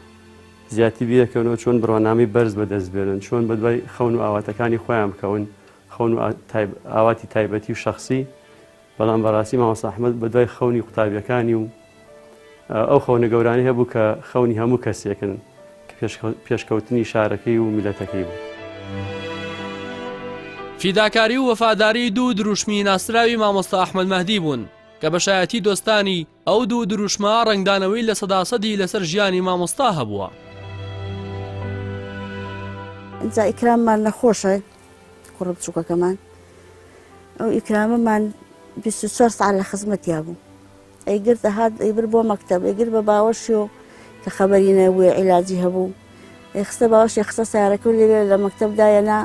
زیاتی بیرەکەونەوە چۆن بڕوانامی بەرز بەدەست بێنن چۆن بەدوای خەون و ئاواتەکانی خۆیان بکەون خەون و ئاواتی تایبەتی و شخصی بەڵام بەڕاستی مامۆستا ئەحمەد بەدوای خەونی قوتابیەکانی و ئەو خەونە گەورانی هەبوو کە خەونی هەموو کەسێکن کە پێشکەوتنی شارەکەی و میلەتەکەی بوو. فیداکاری و وەفاداری دوو دروشمی ناسراوی مامۆستا ئەحمەد مەهدی بوون کە بەشایەتی دۆستانی ئەو دوو دروشمە ڕنگدانەوەی لە سەداسەدی لەسەر ژیانی مامۆستا هەبووە. جا ئیکراممان نەخۆشە کوڕە بچووکەکەمان ئەو ئیکرامەمان 24 ساعت لە خزمەتیا بوو ئەیگرتە هات ئەیبر بۆ مەکتەب ئەیگر بە باوەشی و کە خەبەری نەبووە عیلاجی هەبوو ئەیخستە باوەشی خستە سیارەکە و لێ لە مەکتەبدایەنا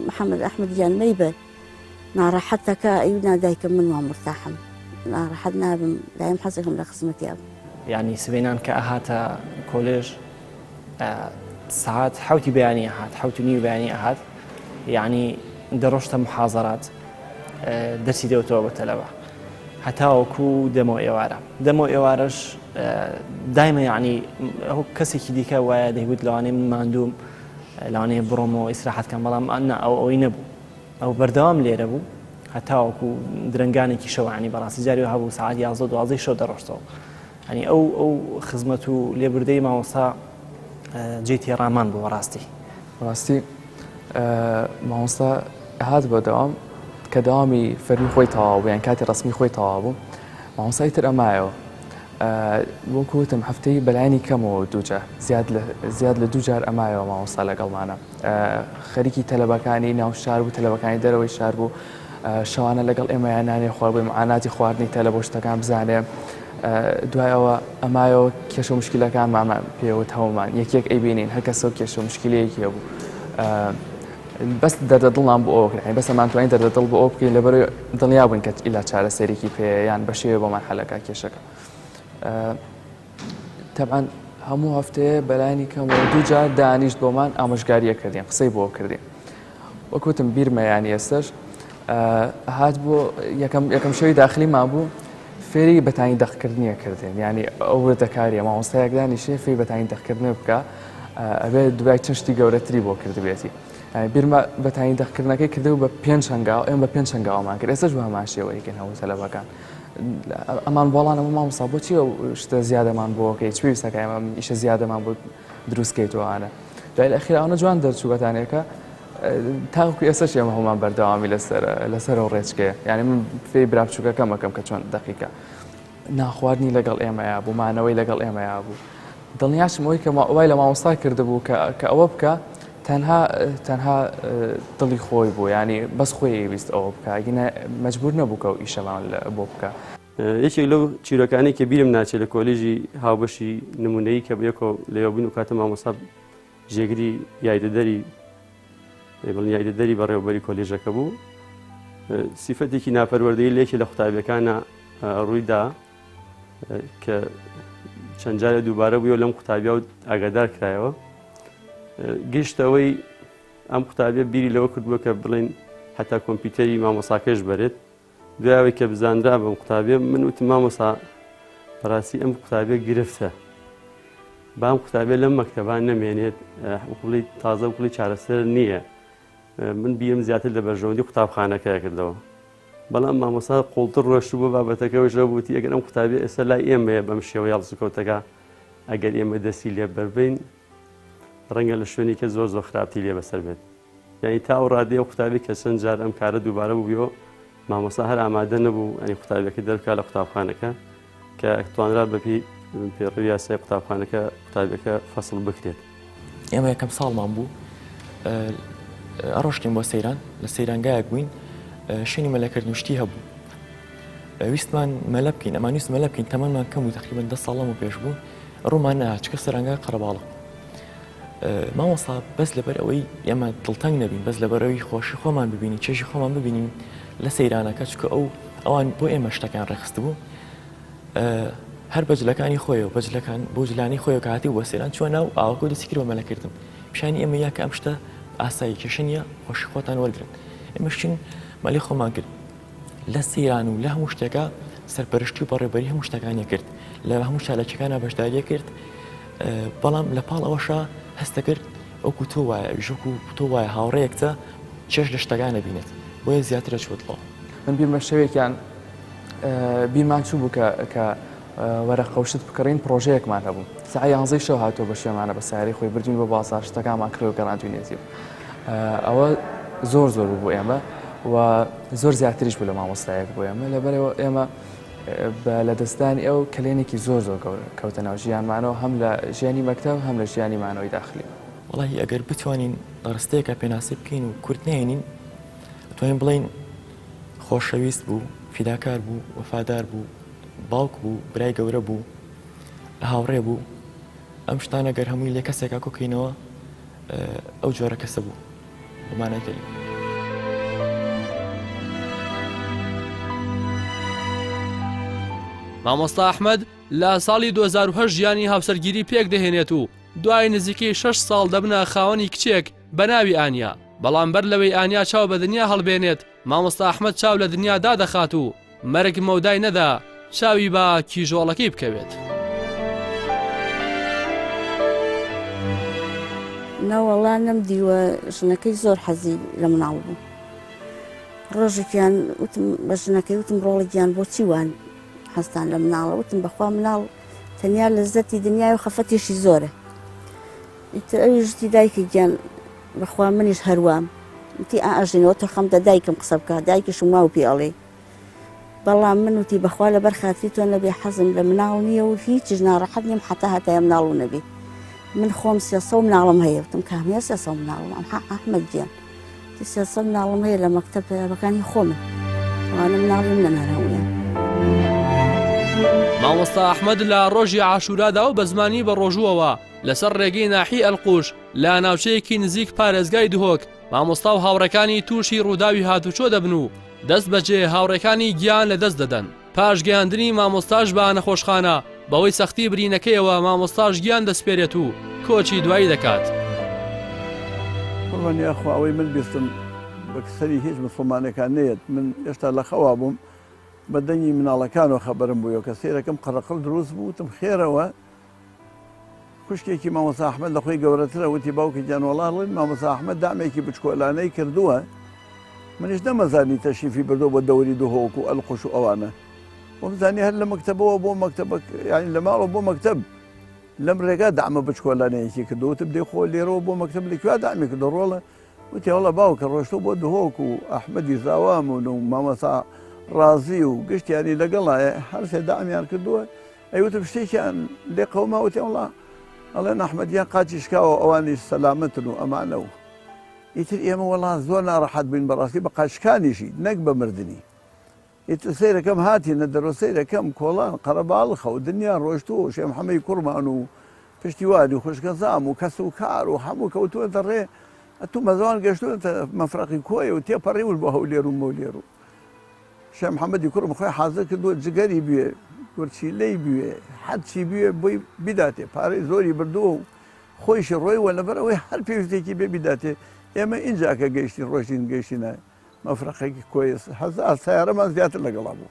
محەممەد ئەحمەدیان مەیبەر ناڕەحەتەکە ئەی نادایکە من وا مرتاحم ناڕەحەت نابم دایم حەزەکەم لە خزمەتیا بوو یعنی سبەینان کە ئەهاتە کۆلێژ ساعات حوتی بەیانی ئەهات حوتی نیو بەیانی ئەهات یعنی دەڕۆشتە محازەرات دەرسی دەوتەوە بە تەلەبە هەتاوەکو دەمە ئێوارە دەمە ئێوارەش دایمە یعنی ئەو کەسێکی دیکە وایە دەیوت لەوانەیە من ماندووم لەوانەیە بڕۆمەوە ئیسراحەتکەم بەڵام ئەو ئەوەی نەبوو ئەو بەردەوام لێرە بوو هەتاوەکو درنگانێکی شەوانی بەڕاستی جاری هەبوو ساعات 11 شەو دەڕۆشتەوە ینی ئەو خزمەت و لێبوردەی مامۆستا جێتی ڕامان بوو ڕاستی مامۆستا هات بۆ دەوام کە داوامی فەرمی خۆی تەواو بوو یان کاتی ڕسمی خۆی تەواو بوو مامۆستای تر ئەمایەوە وەکو وتم هەفتەی بەلایانی کەمەوە دووجار زیاد لە دووجار ئەمایەوە مامۆستا لەگەڵمانە خەریکی تەلەبەکانی ناو شار بوو تەلەبەکانی دەرەوەی شار بوو شەوانە لەگەڵ ئێمەیان نانێ خوارد بووی معاناتی خواردنی تەلەبە شتەکان بزانێ دوایەوە ئەمایەوە کێشە و مشکلەکانمان پێوت هەومان یەکێک ئەیبینین هەر کەسە کێشە و مشکلەیەکی هەبوو بەس دەردەدڵمان بۆ ئەوە کرد بەس ئەمانتوانین دەردەدڵ بۆ ئەو بکەین لەبەر دڵنیا بووین کە ئیلا چارەسەرێکی پێ یان بە شێوە بۆمان حەلەکە کێشەکە تەبعاً هەموو هەفتەیە بەلایانی کەمەوە دووجار دانیشت بۆمان ئامۆژگاریە کردین قسەی بۆ کردین وەکوتم بیرمەیانی ئێستش هات بۆ یەکەم شەوی داخلیمان بوو فێری بەتانی دەخکردنیە کردین ینی ئەو وردەکاریە مامۆستایەک دانیشێ فێری بەتانی دەخکردنە بکە ئەبێ دوای چەند شتی گەورەتری بۆ کردبێتی بیرمە بەتانی دەخکردنەکەی کردو بە 5 هەنگاو ئێمە بە 5 هەنگاومان کرد ئێستش بە هەمان شێوەیەکەن هەموو تەلەبەکان ئەمان بۆڵانەوە مامۆستا بۆچی ئەو شتە زیادەمان بۆکەی چ پێویستەکە ئێمە ئیشە زیادەمان بۆ دروستکەیتەوەوانە دوای لە ئەخیراوانە جوان دەرچووبەتانێکە تاوەکو ئێستش ئێمە هەمومان بەردەوامی لەسەرەوە ڕێچکەیە یعنی من فێری برا بچووکەکەم مەکەم کە چۆن دقیقە ناخواردنی لەگەڵ ئێمەیە بوو مانەوەی لەگەڵ ئێمەیە بوو دڵنیاشم ئەوەی کە وای لە مامۆستا کردبوو کە ئەوە بکە تەنها دڵی خۆی بوو ینی بەس خۆی ویست ئەوە بکە گینە مەجبور نەبوو کە و ئیشەمان بۆ بکە یەکێک لەو چیرۆکانی کە بیرم ناچێت لە کۆلیژی هاوبەشی نمونەیی کە بەیەکەوە لێوەبوون و کاتە مامۆستا ژێگری یایدەدەری بەڕێوەبەری کۆلیژەکە بوو سیفەتێکی ناپەروەردەی لێکی لە قوتابیەکانە ڕوویدا کە چەند جارە دووبارە بووە لەم قوتابیا و ئاگادار کرایەوە گەشتەوەی ئەم قوتابیە بیری لەوە کردووە کە بڵێن حتا کۆمپیوتەری مامۆساکەش بەرێت دوایەوەی کە بزانرا بەم قوتابیە من وتم مامۆسا بەڕاستی ئەم قوتابیە گرفتە بام قوتابێ لەم مەکتەبان نەمێنێت وڵی تازە وڵی چارەسەر نییە. من بیرم زیاتر لە بەرژەوەندی قوتابخانەکە کردەوە. بەڵام مامۆستا قوڵتر ڕۆشت بۆ بابەتەکەەوەش بووتی ئەگەر ئەم قوتابێ ئێستا لای ئێمەیە بەم شێوە یاڵسوکەوتەکە ئەگەر ئێمە دەستی لێ بەربین ڕەنگە لە شوێنی کە زۆر خراپتی لێ بەسەر بێت. یعنی تا ئەو ڕادەیە قوتابی کە چەند جار ئەم کارە دووبارە بوویەوە مامۆستا هەر ئامادە نەبوو ئەنی قوتابەکە دەرکا لە قوتابخانەکە کە توانرا بەپی پێڕووی یاسای قوتابخانەکە قوتابەکە فەسڵ بکرێت. ئێمە یەکەم ساڵمان بوو ئەڕۆشتین بۆ سەیران لە سەیرانگایەک بووین شوێنی مەلەکردنوشتی هەبوو. ویستمان مەلە بکەین ئەمان ویست مەلە بکەین تەمەمان کەم بوو تقریباً 10 ساڵەم و پێش بوو ڕوومان نەهات چکە سەرنگای قەرەباڵغ. مامۆستا بەس لەبەر ئەوەی ئێمە دڵتەنگ نەبین بەس لەبەرەوەی خۆشی خۆمان ببینین چێژی خۆمان ببینین لە سەیرانەکە چکە ئەوان بۆ ئێمە شتەکان ڕێخست بوو هەر بەجلەکانی خۆیەوە بەجلەکان بۆ جلانی خۆی کاتی وە سەیران چوە ناو ئاوەکە دەستی کرد بە مەلەکردن پیشانی ئێمە یاکە ئەم شتە ئاسایی کێشە نیە خۆشی خۆتان وەرگرن ئێمە چین مەلی خۆمان کرد لە سەیران و لە هەموو شتێکە سەرپەرشتی و بەڕێبەری هەموو شتەکانی کرد لە هەموو چالەکیەکانە بەشداریە کرد بەڵام لە پاڵ ئەوەشە هەستە کرد ئەوکو تۆ وایە ژوک و تۆ وایە هاوڕەیەکتە چێش لە شتەکانە بینێت بۆیە زیاترە چوتڵەوە. من بیر بە شەوێکیان بیرمان چوو بوو کە وەرە قەوشت بکڕین پرۆژەیەکمان هەبوو سعی 11 شەو هاتۆ بە شێمانە بە ساری خۆی بردین بە بازار شتەکانمان کرێ و گەڕاندوینێتی ئەوە زۆر بوو ئێمە و زۆر زیاتریش بوو لە مامۆستایەک بۆ ئێمە لەبەرەوە ئێمە لە دەستدانی ئەو کلێنێکی زۆر کەوتە ناو ژیانمانەوە هەم لە ژیانی مەکتەب هەم لە ژیانی مانەوەی داخلی. وڵی ئەگەر بتوانین ڕستەیەکە پێناسی بکەین و کورت نێنین توانین بڵین خۆشەویست بوو فیداکار بوو وەفادار بوو باوک بوو برای گەورە بوو هاوڕێ بوو ئەم شتانە گەر هەمووی لێ کەسێکا کۆکەینەوە ئەو جۆرە کەسە بوو بمانەکەی. مامۆستا ئەحمەد لە ساڵی 2008 ژیانی هاوسەرگیری پێک دەهێنێت و دوای نزیکەی 6 ساڵ دەبنە خاوەنی کچێک بە ناوی ئانیا بەڵام بەر لەوەی ئانیا چاو بە دنیا هەڵبێنێت مامۆستا ئەحمەد چاو لە دنیا دادەخات و مەرگ مەودای نەدا چاوی بە کیژۆڵەکەی بکەوێت. نەوەڵا نەمدیوە ژنەکەی زۆر حەزی لە مناڵ بوو ڕۆژێکیان وتم بە ژنەکەی وتم ڕۆڵێکیان بۆچی وان هەستان لە مناڵە وتم بەخوا مناڵ تەنیا لەزەتی دنیای و خەفەتێشی زۆرە ئیتر ئەوی ژتی دایکی گیان بەخوا منیش هەروام وتی ئاژینەوە تۆ خەمدە دایکم قسە بکە دایکیشم وا و پێڵێ بەڵام من وتی بەخوا لەبەر خاتری تۆ نەبێ حەزم لە مناڵ نییە و هیچیش ناڕەحەت نیم حتا هەتایە مناڵ و نەبێ من خۆم 300 مناڵم هەیە وتم کامێ 300 مناڵم ئەحمەد گیان 300 مناڵم هەیە لە مەکتەب پێرەبەکانی خۆمن وانە مناڵی منە نەرهەویان. مامۆستا ئەحمەد لە ڕۆژی عاشورادا و بە زمانی بە ڕۆژووەوە لەسەر ڕێگەی ناحی ئەلقوش لە ناوچەیەکی نزیک پارێزگای دهۆک مامۆستا و هاوڕەکانی تووشی ڕووداوی هاتوچۆ دەبن و دەست بەجێ هاوڕەکانی گیان لە دەست دەدەن پاش گەیاندنی مامۆستاش بە نەخۆشخانە بەوەی سەختی برینەکەیەوە مامۆستاش گیان دەسپێرێت و کۆچی دوایی دەکات. یاخوا ئەوەی من بیستم بە کسەری هیچ مسلمانەکان نێت من هێشتا لە خەوا بووم بە دەنگی مناڵەکانەوە خەبەرم بوویەوە کە سێرەکەم قەرەقڵ دروست بوو وتم خێرەوە خوشکێکی مامۆستا ئەحمەد لە خۆی گەورەترە وتی باوکی گیان وەڵاڵێن مامۆستا ئەحمەد دامێکی بچکۆلانەی کردووە منیش نەمەزانی تەشریفی بردۆ بە دەوری دهۆک و ئەلقوش و ئەوانە وەمزانی هەر لە مەکتەبەوە بۆ مەکتەب یعنی لە ماڵەوە بۆ مەکتەب لەم ڕێگا دامە بچکۆلانەیەکی کردو وتم دێ خۆ لێرەوە بۆ مەکتەب لەکوێ دامی کردو ڕۆڵە وتی هەڵە باوکە ڕۆشتۆ بۆ دهۆک و ئەحمەدی زاوامون و مامۆستا ڕازی و گشتیانی لەگەڵایە هەر سێ دامیان کردووە ئەیوتم شتێکیان لێ قەوماوتی وڵا ئەڵێن ئەحمەدیان قاچی شکاوە ئەوانی سەلامەتن و ئەمانەوە ئیتر ئێمە وەڵا زۆر ناڕەحەت بووین بەڕاستی بە قاچکانیشی نەک بە مردنی ئیتر سەیرەکەم هاتینە دەرۆ سەیرەکەم کۆڵان قەرەباڵخە و دنیا ڕۆشتووە شێ محەممەی کوڕمان و پشتیوانی و خوشکەزام و کەس و کار و هەموو کەوتوێتە ڕێ ئەتوو مەزوان گەشتوێتە مەفرەقی کۆیە و تێپەڕیون بۆ هەولێر و مەولێر و شێ محەممەدی کوڕم خۆی حازر کردووە جگەری بوێ گورچیلەی بوێ حەچی بوێ بۆی بداتێ پارەی زۆری بردووە و خۆیشی ڕۆیوە لەبەرەوەی هەر پێویستێکی بێ بداتێ ئێمە اینجاکە گەیشتین ڕۆژین گەیشتینە مەفرەقێکی کۆی هەزار سیارەمان زیاتر لەگەڵا بوو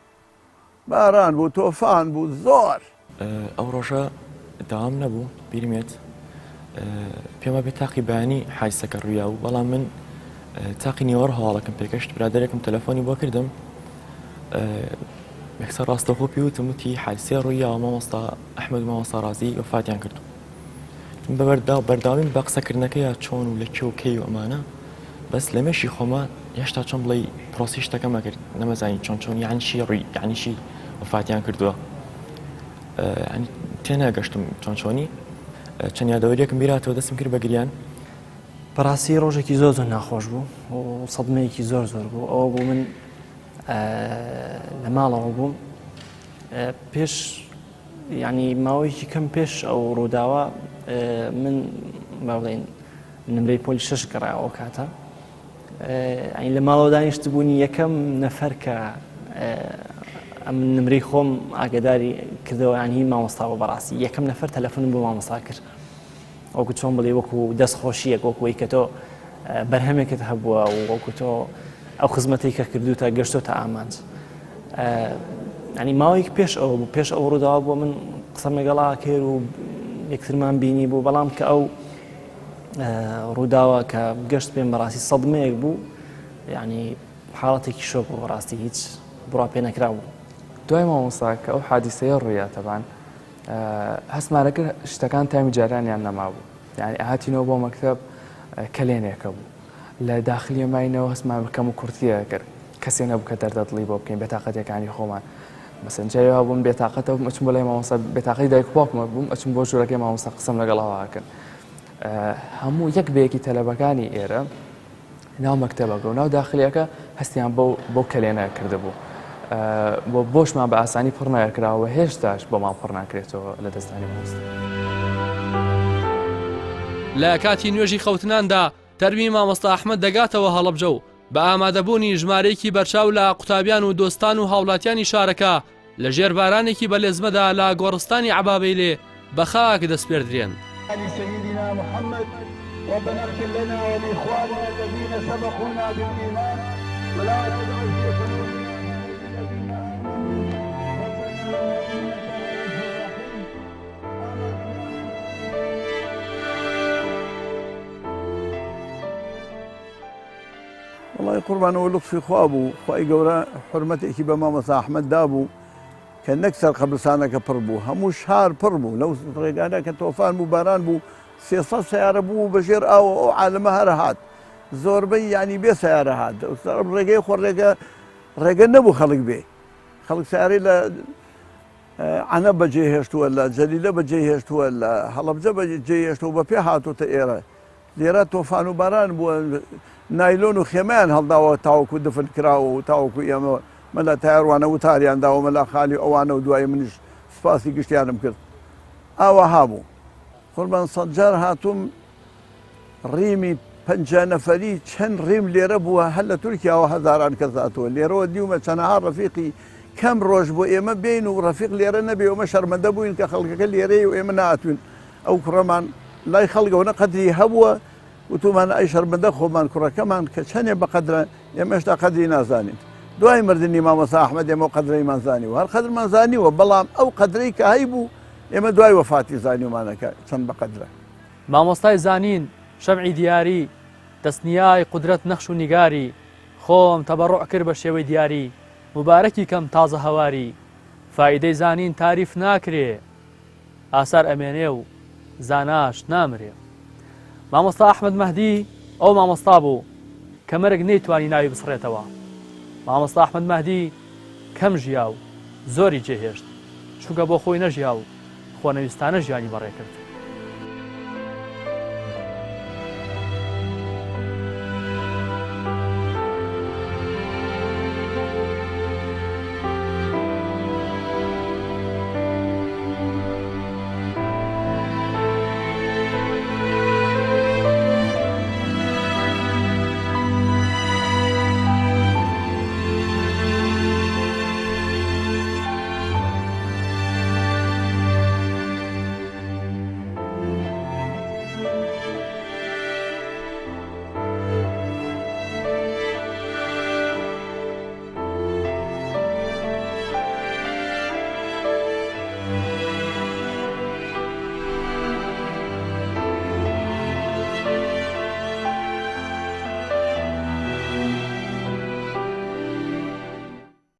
باران بوو تۆفان بوو زۆر ئەو ڕۆژە داوام نەبوو بیرمێت پێمە بێت تاقی بەیانی حایسەکە ڕوویا و بەڵام من تاقی نیوەڕ هەواڵەکەم پێکەشت برادێکم تەلەفۆنی بۆ کردم یەکسەر ڕاستەخۆ پێ وتم وتی حادسێ ڕوویاوە مامۆستا ئەحمەد مامۆستا ڕازی وەفاتیان کردو بەرداویم بە قسەکردنەکەیە چۆن و لە کێ و کەی و ئەمانە بەس لە مێشی خۆمە هێشتا چۆن بڵێ پرۆسی شتەکەمە کرد نەمەزانی چۆن یعنیشی ڕووی یعنیشی وەفاتیان کردووە تێناگەشتم چۆنی چەند یادەوەریەکم بیراتەوە دەستم کرد بە گریان بەڕاستی ڕۆژێکی زۆر ناخۆش بوو و سەدمەیەکی زۆر بوو ئەوە بوو من لە ماڵەوە بووم پێش ینی ماوەیەکی کەم پێش ئەو ڕووداوە من باڵێن نمرەی پۆلی 6 گەڕایەوە کاتە لە ماڵەوە دانیشت بوونی یەکەم نەفەر کە ئەم نمرەی خۆم ئاگداری کردەوە ینی مامۆستاوە بەڕاستی یەکەم نەفەر تەلەفۆنم بۆ مامۆستا کرد وەکو چۆن بڵێ وەکو دەستخۆشیەک وەکوی کە تۆ بەرهەمێکت هەبووە و وەکو تۆ ئەو خزمەتی کە کردو تا گەشتۆ تا ئامانج ینی ماوەیەک پێش ئەوە بوو پێش ئەو ڕووداوە بۆ من قسەم لەگەڵا کرد و یەکترمان بینی بوو بەڵام کە ئەو ڕووداوە کە گەشت پێم بەڕاستی سەدمەیەک بوو ینی حاڵەتێکی شۆک بوو بەڕاستی هیچ بڕا پێ نەکرا بوو دوای مامۆستا کە ئەو حادیسەیە ڕوویە تەبان هەستمانە کرد شتەکان تامی جارانیان نەما بوو یعنی ئاهاتینەوە بۆ مەکتەب کلێنێکە بوو لە داخلی ماینەوە هەستمان بکەم و کورتیە کرد کەسێ نەبوو کە دەردەدڵی بۆ بکەین بێتاقەتەکانی خۆمان مەسەن جایەوە بووم بێتاقەتەوە ئەچم بۆ لای مامۆستا بێتاقەی دایک باوکمە بووم ئەچم بۆ ژوورەکەی مامۆستا قسەم لەگەڵاوەکەن هەموو یەک بەیەکی تەلەبەکانی ئێرە ناو مەکتەبەکە و ناو داخلیەکە هەستیان بۆ کلێنە کردبوو بۆ بۆشمان بە ئاسانی پڕ نایەکراوە هێشتاش بۆمان پڕ ناکرێتەوە لە دەستانی مامۆستا لە کاتی نوێژی خەوتناندا تەرمی مامۆستا ئەحمەد دەگاتەوە هەڵەبجە و بە ئامادەبوونی ژمارەیەکی بەرچاو لە قوتابیان و دۆستان و هاوڵاتیانی شارەکە لە ژێربارانێکی بەلێزمەدا لە گۆڕستانی عەبابەیلێ بە خاک دەستپێردرێن سيدنا محمد ربنا اغفر لنا ولإخواننا الذين سبقونا بالإيمان ولا تجعل في قلوبنا الذين والله قربان ولطفي خوابو خواي قورا حرمتي بە مامۆستا ئەحمەد دابوو کە نەکسەر قەبرستانەکە پڕ بوو هەموو شار پڕ بوو لەو ڕێگانە کە تۆفان بوو باران بوو 300 سیارە بوو بەژێر ئاوە ئەو عالەمە هەر هات زۆربەی ینی بێ سیارە هات ڕێگەی خۆ ڕێگە نەبوو خەڵک بێ خەڵک سیارەی لە عەنە بەجێ هێشتووە لە جەلیلە بەجێ هێشتووە لە هەڵەبجە بەجێ هێشتووە بە پێ هاتوتە ئێرە لێرە تۆفان و باران بووە نایلۆن و خێمەیان هەڵداوە تاوەکو دفن کراوە و تاوەکو ئێمە مەلا تایاروانە وتاریانداوە مەلا خالی ئەوانە و دوای منیش سپاسی گشتیانم کرد ئاوا هابوو قوربان سەد جار هاتووم ڕیمی 50 نەفەری چەند ڕیم لێرە بووە هەر لە تورکیاوە هەزاران کەس هاتووە لێرەوە دیومە چەندەها ڕەفیقی کەم ڕۆژ بۆ ئێمە بین و ڕەفیق لێرە نەبێ ئەمە شەرمەندە بووین کە خەڵکەکە لێرەیە و ئێمە ناتوین ئەو کوڕەمان لای خەڵگەونە قەدری هەبووە وتومان ئەی شەرمەندە خۆمان کوڕەکەمان کە چەندێ بەقەدرە ئێمە هێشتا قەدری نازانین دوای مردنی مامۆستا ئەحمەد ئێمە قەدرەیمان زانیوە هەر قەدرمان زانیوە بەڵام ئەو قەدرەی کە هەیبوو ئێمە دوای وەفاتی زانیومانەکە چەند بەقەدرە مامۆستای زانین شەمعی دیاری دەستنیای قودرەت نەخش و نیگاری خۆم تەبەڕوع کرد بە شێوەی دیاری مبارەکی کەم تازە هەواری فایدەی زانین تاریف ناکرێ ئاسار ئەمێنێ و زاناش نامرێ مامۆستا ئەحمەد مەهدی ئەو مامۆستا بوو کە مەرگ نەیتوانی ناوی بسڕێتەوە مامۆستا ئەحمەد مەهدی کەم ژیا و زۆری جێهێشت چونکە بۆ خۆی نەژیا و خۆنەویستانە ژیانی بەڕێ کرد